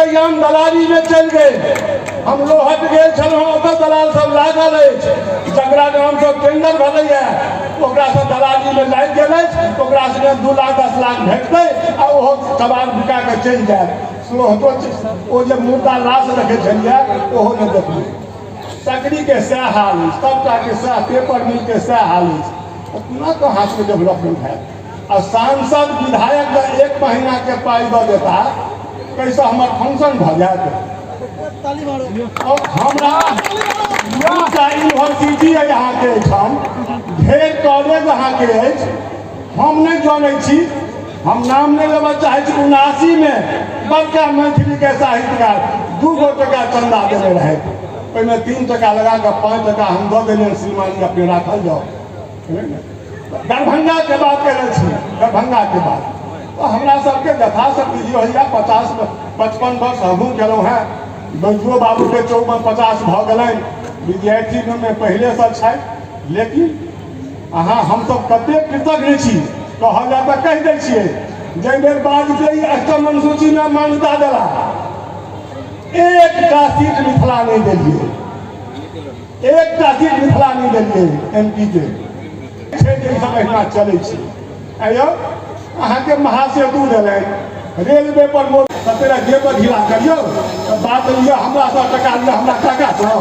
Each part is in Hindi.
रैयाम दलाली में चल गए। हम लोहट गए छलहुँ, दलाल सब लागल अछि, जकरा नाम से टेंडर भेलैया ओकरा से दलाली में लागि गेल अछि, ओकरा से 2 लाख 10 लाख भेटतै आ ओहो कबाड़ बिका के चलि जायत। ओ जे मुर्दा लाश रखे छलियै ओहो ने देखबै। सकरी के सएह हाल अछि, सबटा के सएह, पेपर मिल के सएह हाल अछि। उतना कहाँ से डेवलपमेंट है। और सांसद विधायक जब 1 महीना के पाई दऽ देता कैसे हमार फंक्शन भ जायत। और हमरा यूनिवर्सिटी है यहाँ के, ढेर कॉलेज यहाँ के अछि, हम नहीं जानै छी, हम नाम नहीं लेबऽ चाहै छी। 79 में बड़का मैथिली के साहित्यकार 2 टका चंदा देने रहे, ओहिमे 3 टका लगा कर 5 टका हम दऽ देलियनि, श्रीमान अपने राखल जाओ। दरभंगा के बात करै छी, दरभंगा के बात तो हमरा सबके यथाशक्ति होइया 50-55 वर्ष हमहूँ केलहुँ हैं। बैजुओ बाबू के 54-50 भऽ गेलनि, विद्यार्थी में पहले से छथि। लेकिन अहाँ हमसब कतेक कृतज्ञ छी, कहल जाए तऽ कहि दै छियै। जाहि बेर वाजपेयी अष्टम अनुसूची में मान्यता देला, 1टा सीट मिथिला नहीं देलिए, 1टा सीट मिथिला नहीं देलिए MP के। अहिना चलै छै। आइयो अहाँके महासेतु देलनि, रेलवे पर सतेरा जेब ढीला करियो बात लियो, हमरा 100 टका लियो, हमरा टका दो।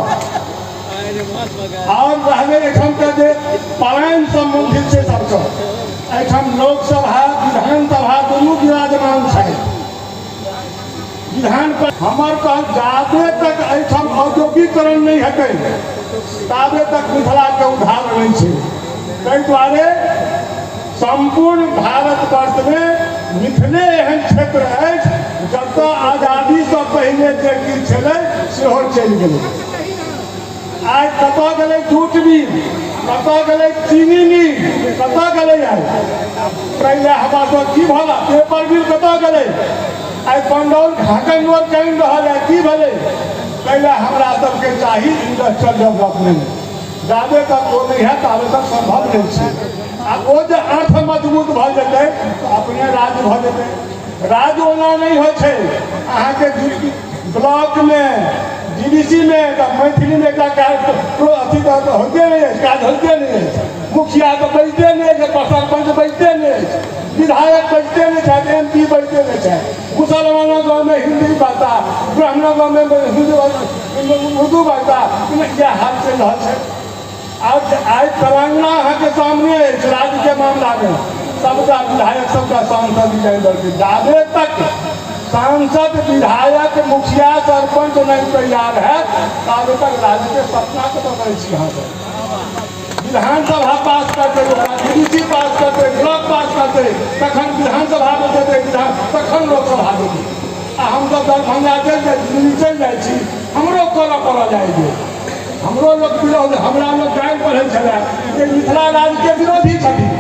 और रहलै एहिठाम के जे पलायन संबंधित छै सबके, एहिठाम लोकसभा विधानसभा दुनू विराजमान छै। विधान पर हमर कहल जाबे तक एहिठाम औद्योगिकरण नहीं हेतै ताबे तक मिथिला के उद्धार नहीं छै। ताहि दुआरे संपूर्ण भारतवर्ष में मिथिले एहन क्षेत्र अछि जतऽ आजादी से पहले जे किछु छलै सेहो चलि गेलै। आइ कतऽ गेलै जूट मिल, कतऽ गेलै चीनी मिल, कतऽ गेलै? आइ पहिले हमरा सब की भला पेपर मिल कतऽ गेलै? आइ पंडौल ढाकन रोड कहि रहल है, की भेलै? पहिले हमरा सबके चाही इंडस्ट्रियल डेवलपमेंट, जाबे तक वो नहीं है ताबे तक संभव नहीं है। आ वो जो अर्थ मजबूत भऽ जेतै तो अपने राज्य भऽ जेतै। राज्य ओना नहीं हो छै। अहाँ के ब्लॉक में DDC में मैथिली में अथी तो होते नहीं है, काज होते नहीं है। मुखिया तो बैठते नहीं है, सरपंच बैठते नहीं है, विधायक बैठते नहीं है, MP बैठते नहीं है। मुसलमानों गाँव में हिंदी बाता, ब्राह्मणों गाँव में उर्दू बाता, यह हाल चल रहा है। आज तेलंगाना अहाँ के सामने राज्य के मामला में सबका विधायक सबका सांसद के जाबे तक सांसद विधायक मुखिया सरपंच नहीं तैयार है ताबे तक राज्य के सपना के पकड़े छी। यहाँ से विधानसभा पास करते, DDC पास करते, ब्लॉक पास करते, तखन विधानसभा में देते, तखन लोकसभा देते। हम सब दरभंगा चल जाए, हमरो करऽ पड़ जाए। हमरो लोग विरोध, हमरा लोग गाइड पढ़े छे मिथिला राज्य के विरोधी छथिन।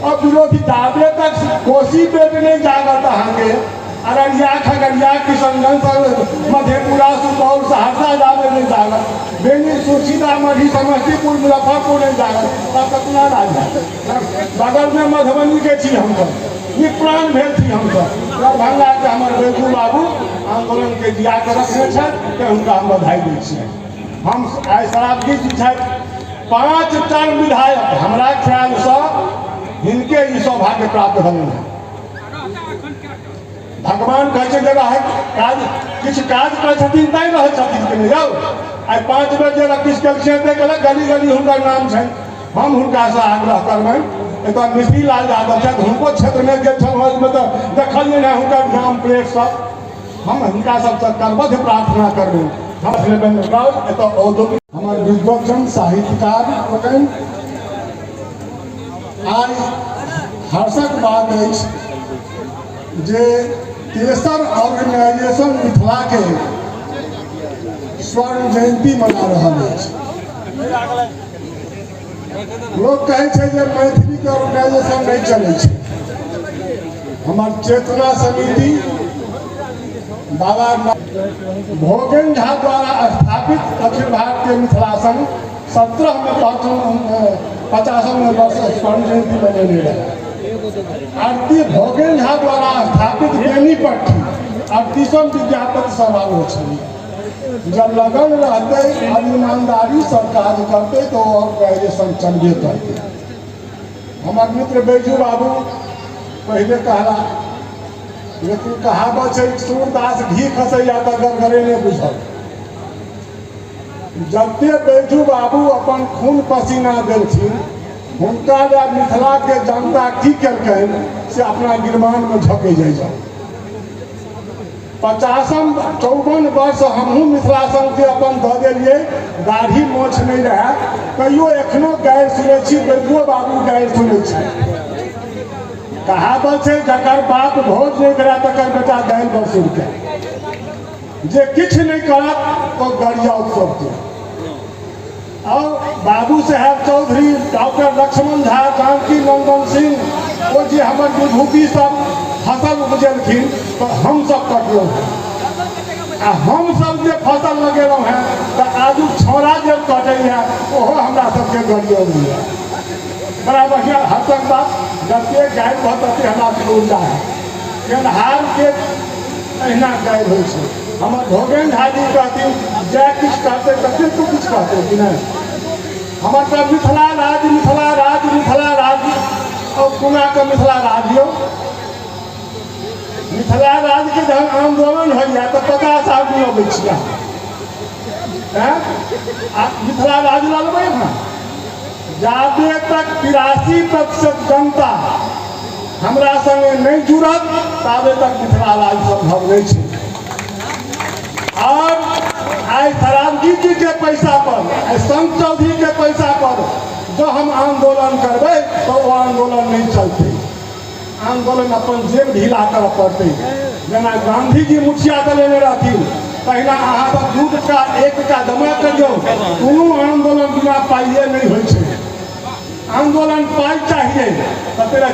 और विरोधी दाबे तक कोसी पेट नहीं जागत अहाँके अररिया, खगड़िया, किशनगंज, मधेपुरा, सुपौल, सहरसा जाबे नहीं जागत, बेनीपुर, सीतामढ़ी, समस्तीपुर, मुजफ्फरपुर नहीं जागत, तब कितना राज्य बगल में मधुबनी के छी हमसब, निप्राण भेल छी हमसब। दरभंगा के हमर बेजू बाबू आंदोलन के जिया के रखने छथि, हुनका हम बधाई दै छियै। हम आइ शराबजी जी छथि 5 टर्म विधायक, हमरा ख्याल से हिनके ई सौभाग्य प्राप्त भेलनि हैं। भगवान कहै छै है काज किछु काज करै छथिन तैं रहै छथिन कि नहीं यौ। आइ 5 बेर जे किछु केलखिन तऽ गली गली हुनकर नाम छनि। हम हुनका से आग्रह करबनि, एतऽ मिश्री लाल यादव छथि, हुनको क्षेत्र में गेल छलहुँ तऽ देखलियै ने हुनकर नाम प्लेट सब, हम हुनका सबसे करबद्ध प्रार्थना करबनि। हमारे विद्वजन साहित्यकार लोकनि आई हर्षक बात अछि जे 63 ऑर्गेनाइजेशन मिथिला के स्वर्ण जयंती मना रहल अछि। लोग कहै छै जे मैथिली के ऑर्गेनाइजेशन नहीं चलै छै। हमार चेतना समिति बाबा भोगेन झा द्वारा स्थापित अखिल भारतीय मिथिला संघ 17 में 50वें वर्ष स्वर्ण जयंती मनाने रहे। आरती भोगेन झा द्वारा स्थापित बेनीपट्टी 38वां विद्यापति समारोह छलै। जब लगन रहते और ईमानदारी सरकार करते तो और ग्रेजुएशन चलबे करते। हमार मित्र बैजू बाबू पहले कहला, लेकिन कहावत है सूरदास घी खसैया तो गरगरे नहीं बुझल। जबते बैजू बाबू अपन खून पसीना देलखिन, हुनका मिथिला के जनता की केलकैन से अपना गिरमान में झोंके जाइ। 54 वर्ष हमहूँ मिथिला संघ के अपन दऽ देलिए, दाढ़ी मोछ नहीं रहा, कहियो एखनो गारि सुनै छी, बैजुओ बाबू गारि सुनै छी। कहावत है जकर बाप भोज नहीं करा तकर बेटा दालि बसूरके, जे किछ नहीं करत तो गरिया सबके। और बाबू साहेब चौधरी, डॉक्टर लक्ष्मण झा, जानकी नंदन सिंह, वो जे हमर विभूति सब फसल उपजेलखिन तो हम सब कटलहुँ हैं। हम सब जे फसल लगेलहुँ हैं तो आजू छौड़ा जे कटैया ओहो हमरा सबके गरियौलैया। बड़ा बढ़िया हसक बात, जते गाय कहते हमरा सबके उल्टा है। गेनहार के अहिना गाय होइ छै। हमर भोगेन झाजी कहथिन जय किछु कहते तते तू किछु कहते कि नहीं। हमर सब मिथिला राज, मिथिला राज, मिथिला राज, और कुना के मिथिला राज्यो। मिथिला राज के जहन आंदोलन होइया तो 50 आदमी अबै छियै। मिथिला राज लड़बै हाँ, जाबे तक 83% जनता हमरा संगे नहीं जुड़त ताबे तक मिथिला राज संभव नहीं है। और आई सरावगी जी के पैसा पर, संत चौधरी के पैसा पर जो हम आंदोलन करबे तो वो आंदोलन नहीं चलते। आंदोलन अपन जेब ढीला कर पड़ते। जेना गांधी जी मुखिया के लेने रहथिन, पहिना अहाँ सब दूध का 1 का जमा करियो, कोनो आंदोलन बिना पाइए नहीं होइ छै। आंदोलन पाई चाहिए तो तेरा